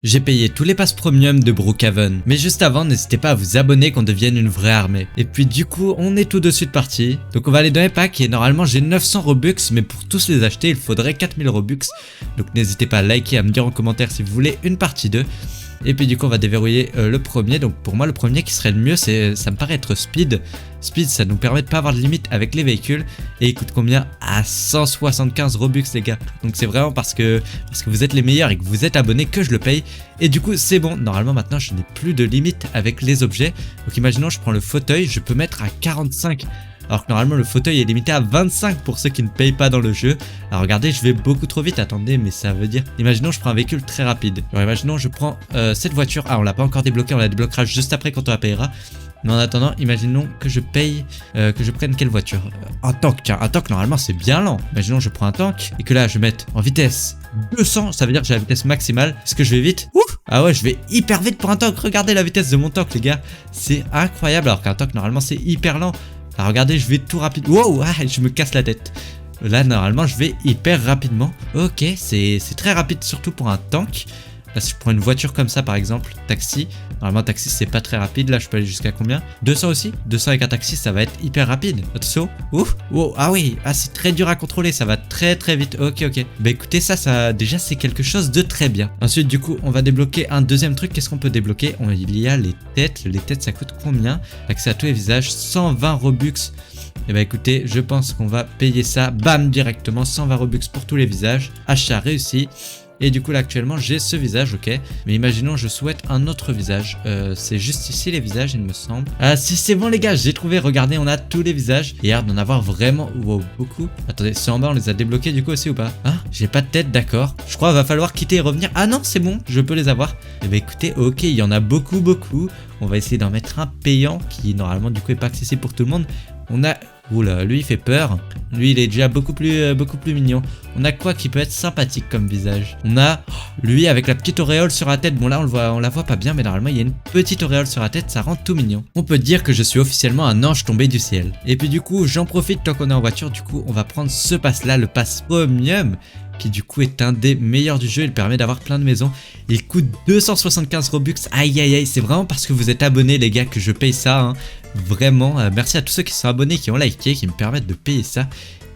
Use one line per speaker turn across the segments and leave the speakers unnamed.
J'ai payé tous les passes premium de Brookhaven, mais juste avant, n'hésitez pas à vous abonner qu'on devienne une vraie armée. Et puis du coup, on est tout de suite parti. Donc on va aller dans les packs et normalement j'ai 900 Robux, mais pour tous les acheter, il faudrait 4000 Robux. Donc n'hésitez pas à liker et à me dire en commentaire si vous voulez une partie 2. Et puis du coup on va déverrouiller le premier. Donc pour moi le premier qui serait le mieux, ça me paraît être Speed. Speed, ça nous permet de pas avoir de limite avec les véhicules. Et il coûte combien? À 175 Robux les gars. Donc c'est vraiment parce que vous êtes les meilleurs et que vous êtes abonnés que je le paye. Et du coup c'est bon, normalement maintenant je n'ai plus de limite avec les objets. Donc imaginons je prends le fauteuil, je peux mettre à 45. Alors que normalement le fauteuil est limité à 25 pour ceux qui ne payent pas dans le jeu. Alors regardez, je vais beaucoup trop vite, attendez, mais ça veut dire... Imaginons je prends un véhicule très rapide. Alors imaginons je prends cette voiture. Ah, on l'a pas encore débloqué, on la débloquera juste après quand on la payera. Mais en attendant, imaginons que je paye, que je prenne quelle voiture? Un tank, tiens, un tank normalement c'est bien lent. Imaginons je prends un tank et que là je mette en vitesse 200, ça veut dire que j'ai la vitesse maximale. Est-ce que je vais vite? Ouf! Ah ouais, je vais hyper vite pour un tank, regardez la vitesse de mon tank les gars. C'est incroyable alors qu'un tank normalement c'est hyper lent. Alors regardez, je vais tout rapide. Wow, ah, je me casse la tête. Là, normalement, je vais hyper rapidement. Ok, c'est très rapide, surtout pour un tank. Là, si je prends une voiture comme ça, par exemple, taxi. Normalement, taxi, c'est pas très rapide. Là, je peux aller jusqu'à combien? 200 aussi? 200 avec un taxi, ça va être hyper rapide. Attention. Ouf. Wow. Ah oui. Ah, c'est très dur à contrôler. Ça va très très vite. Ok. Bah écoutez, ça déjà, c'est quelque chose de très bien. Ensuite, du coup, on va débloquer un deuxième truc. Qu'est-ce qu'on peut débloquer? Il y a les têtes. Les têtes, ça coûte combien? Accès à tous les visages. 120 Robux. Et bah écoutez, je pense qu'on va payer ça. Bam, directement. 120 Robux pour tous les visages. Achat réussi. Et du coup là actuellement j'ai ce visage, ok. Mais imaginons je souhaite un autre visage. C'est juste ici les visages il me semble. Ah si c'est bon les gars, j'ai trouvé, regardez on a tous les visages. Et l'air d'en avoir vraiment beaucoup. Attendez, ceux en bas on les a débloqués du coup aussi ou pas? Ah, j'ai pas de tête, d'accord. Je crois va falloir quitter et revenir. Ah non c'est bon, je peux les avoir. Et bah écoutez, ok il y en a beaucoup. On va essayer d'en mettre un payant qui normalement du coup est pas accessible pour tout le monde. On a... Oula, lui il fait peur. Lui il est déjà beaucoup plus mignon. On a quoi qui peut être sympathique comme visage? On a lui avec la petite auréole sur la tête. Bon là on la voit pas bien, mais normalement il y a une petite auréole sur la tête, ça rend tout mignon. On peut dire que je suis officiellement un ange tombé du ciel. Et puis du coup j'en profite tant qu'on est en voiture. Du coup on va prendre ce pass là, le pass premium, qui du coup est un des meilleurs du jeu. Il permet d'avoir plein de maisons. Il coûte 275 Robux. Aïe, c'est vraiment parce que vous êtes abonnés les gars que je paye ça, hein. Vraiment, merci à tous ceux qui sont abonnés, qui ont liké, qui me permettent de payer ça.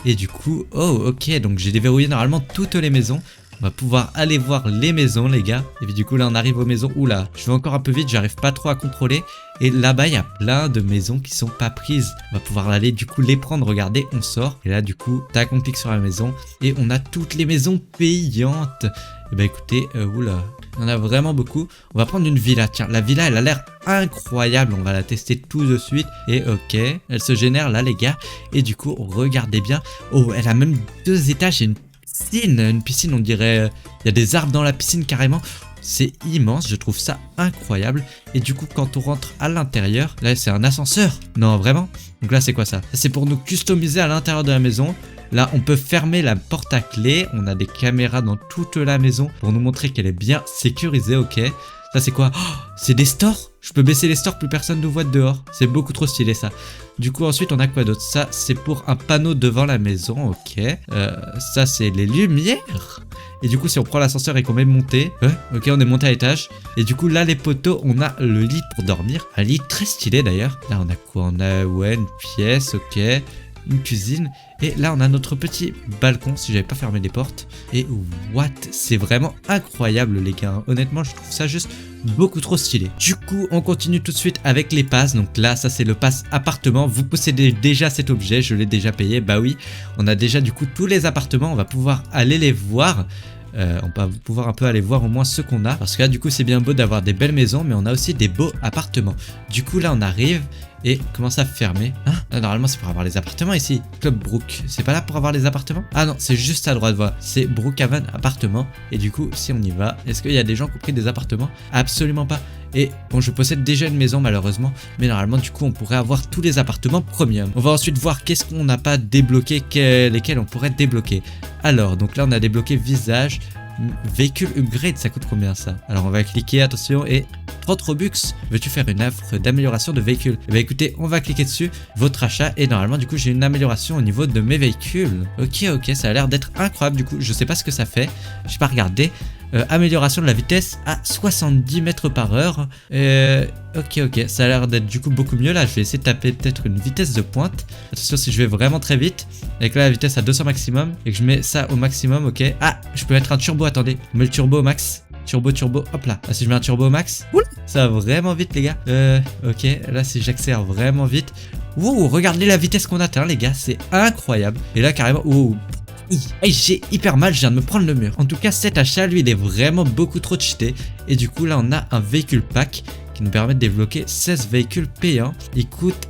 Et du coup, oh ok, donc j'ai déverrouillé normalement toutes les maisons. On va pouvoir aller voir les maisons les gars. Et puis du coup là on arrive aux maisons. Oula, je vais encore un peu vite, j'arrive pas trop à contrôler. Et là-bas il y a plein de maisons qui sont pas prises. On va pouvoir aller du coup les prendre, regardez, on sort. Et là du coup, tac, on clique sur la maison. Et on a toutes les maisons payantes. Et bah écoutez, oula, il y en a vraiment beaucoup. On va prendre une villa, tiens, la villa elle a l'air incroyable. On va la tester tout de suite. Et ok, elle se génère là les gars. Et du coup, regardez bien. Oh, elle a même 2 étages et une piscine, on dirait, il y a des arbres dans la piscine carrément. C'est immense, je trouve ça incroyable. Et du coup quand on rentre à l'intérieur, là c'est un ascenseur. Non vraiment. Donc là c'est quoi ça? C'est pour nous customiser à l'intérieur de la maison. Là on peut fermer la porte à clé. On a des caméras dans toute la maison pour nous montrer qu'elle est bien sécurisée, ok. Ça c'est quoi? Oh, c'est des stores. Je peux baisser les stores, plus personne nous voit de dehors. C'est beaucoup trop stylé ça. Du coup ensuite on a quoi d'autre? Ça c'est pour un panneau devant la maison, ok. Ça c'est les lumières. Et du coup si on prend l'ascenseur et qu'on met monter, ok on est monté à l'étage. Et du coup là les poteaux, on a le lit pour dormir. Un lit très stylé d'ailleurs. Là on a quoi? On a ouais une pièce, ok. Une cuisine. Et là on a notre petit balcon si j'avais pas fermé les portes. Et what? C'est vraiment incroyable les gars. Honnêtement je trouve ça juste beaucoup trop stylé. Du coup on continue tout de suite avec les passes. Donc là ça c'est le pass appartement. Vous possédez déjà cet objet, je l'ai déjà payé. Bah oui, on a déjà du coup tous les appartements. On va pouvoir aller les voir. On va pouvoir un peu aller voir au moins ce qu'on a. Parce que là du coup c'est bien beau d'avoir des belles maisons, mais on a aussi des beaux appartements. Du coup là on arrive et commence à fermer. Hein? Normalement c'est pour avoir les appartements ici. Club Brook, c'est pas là pour avoir les appartements? Ah non, c'est juste à droite, voilà. C'est Brookhaven appartement. Et du coup si on y va, est-ce qu'il y a des gens qui ont pris des appartements? Absolument pas. Et bon, je possède déjà une maison malheureusement, mais normalement du coup on pourrait avoir tous les appartements premium. On va ensuite voir qu'est-ce qu'on n'a pas débloqué, lesquels on pourrait débloquer. Alors donc là on a débloqué visage, véhicule upgrade, ça coûte combien ça? Alors on va cliquer, attention, et 30 Robux. Veux-tu faire une offre d'amélioration de véhicule? Et bah écoutez, on va cliquer dessus, votre achat, et normalement du coup j'ai une amélioration au niveau de mes véhicules. Ok, ça a l'air d'être incroyable. Du coup je sais pas ce que ça fait, j'ai pas regardé. amélioration de la vitesse à 70 mètres par heure. Ok, ça a l'air d'être du coup beaucoup mieux. Là, je vais essayer de taper peut-être une vitesse de pointe. Attention, si je vais vraiment très vite, avec là la vitesse à 200 maximum, et que je mets ça au maximum, ok. Ah, je peux mettre un turbo, attendez. On met le turbo au max. Turbo, hop là. Ah, si je mets un turbo au max, ça va vraiment vite, les gars. Ok, là, si j'accélère vraiment vite. Wow, regardez la vitesse qu'on atteint, les gars, c'est incroyable. Et là, carrément, wow. J'ai hyper mal, je viens de me prendre le mur. En tout cas, cet achat, lui, il est vraiment beaucoup trop cheaté. Et du coup, là, on a un véhicule pack qui nous permet de débloquer 16 véhicules payants. Il coûte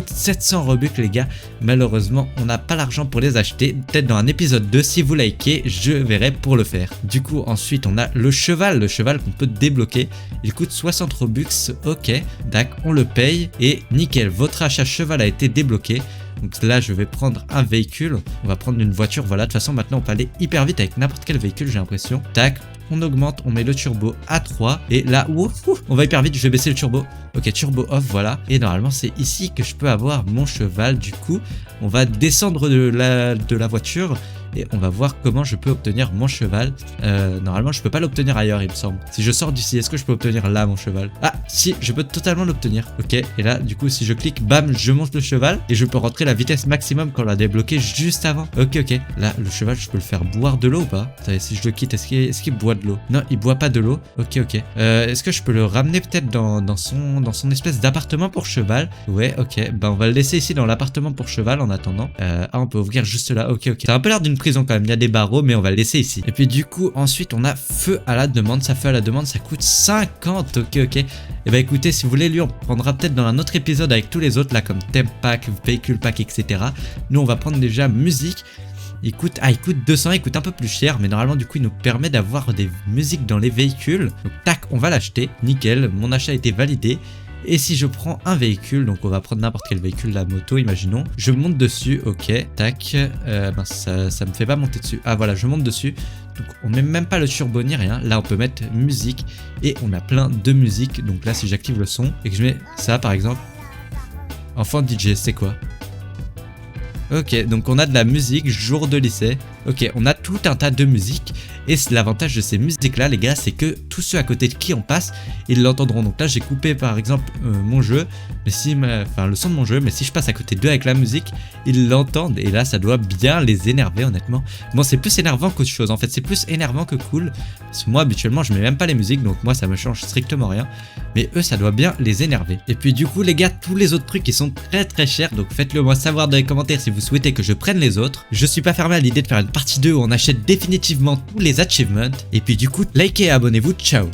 700 Robux, les gars. Malheureusement, on n'a pas l'argent pour les acheter. Peut-être dans un épisode 2, si vous likez, je verrai pour le faire. Du coup, ensuite, on a le cheval qu'on peut débloquer. Il coûte 60 Robux. Ok, d'accord, on le paye. Et nickel, votre achat cheval a été débloqué. Donc là, je vais prendre un véhicule. On va prendre une voiture. Voilà, de toute façon, maintenant, on peut aller hyper vite avec n'importe quel véhicule, j'ai l'impression. Tac, on augmente, on met le turbo à 3. Et là, on va hyper vite. Je vais baisser le turbo. Ok, turbo off, voilà. Et normalement, c'est ici que je peux avoir mon cheval. Du coup, on va descendre de la voiture. Et on va voir comment je peux obtenir mon cheval. Normalement, je peux pas l'obtenir ailleurs, il me semble. Si je sors d'ici, est-ce que je peux obtenir là mon cheval? Ah, si, je peux totalement l'obtenir. Ok, et là, du coup, si je clique, bam, je monte le cheval. Et je peux rentrer la vitesse maximum qu'on l'a débloqué juste avant. Ok. Là, le cheval, je peux le faire boire de l'eau ou pas? Attendez, si je le quitte, est-ce qu'il boit de l'eau? Non, il boit pas de l'eau. Ok. Est-ce que je peux le ramener peut-être dans son espèce d'appartement pour cheval? Ouais, ok. Bah, on va le laisser ici dans l'appartement pour cheval en attendant. On peut ouvrir juste là. Ok. Ça a un peu l'air d'une prison quand même, il y a des barreaux, mais on va le laisser ici. Et puis du coup, ensuite, on a feu à la demande. Ça, feu à la demande, ça coûte 50. Ok. Et bah écoutez, si vous voulez, lui, on prendra peut-être dans un autre épisode avec tous les autres, là, comme thème pack, véhicule pack, etc. Nous, on va prendre déjà musique. Il coûte 200, il coûte un peu plus cher, mais normalement, du coup, il nous permet d'avoir des musiques dans les véhicules. Donc, tac, on va l'acheter. Nickel, mon achat a été validé. Et si je prends un véhicule, donc on va prendre n'importe quel véhicule, la moto, imaginons. Je monte dessus, ok, tac. Ça me fait pas monter dessus. Ah voilà, je monte dessus. Donc on met même pas le turbo ni rien. Là on peut mettre musique et on a plein de musique. Donc là si j'active le son et que je mets ça par exemple. Enfant DJ, c'est quoi? Ok, donc on a de la musique, jour de lycée. Ok, on a tout un tas de musique. Et l'avantage de ces musiques-là, les gars, c'est que tous ceux à côté de qui on passe, ils l'entendront. Donc là, j'ai coupé par exemple mon jeu, le son de mon jeu, mais si je passe à côté d'eux avec la musique, ils l'entendent. Et là, ça doit bien les énerver, honnêtement. Bon, c'est plus énervant qu'autre chose. En fait, c'est plus énervant que cool. Parce que moi, habituellement, je mets même pas les musiques, donc moi, ça me change strictement rien. Mais eux, ça doit bien les énerver. Et puis du coup, les gars, tous les autres trucs, ils sont très chers. Donc faites-le moi savoir dans les commentaires si vous souhaitez que je prenne les autres. Je suis pas fermé à l'idée de faire une partie 2 où on achète définitivement tous les achievements. Et puis du coup, likez et abonnez-vous. Ciao.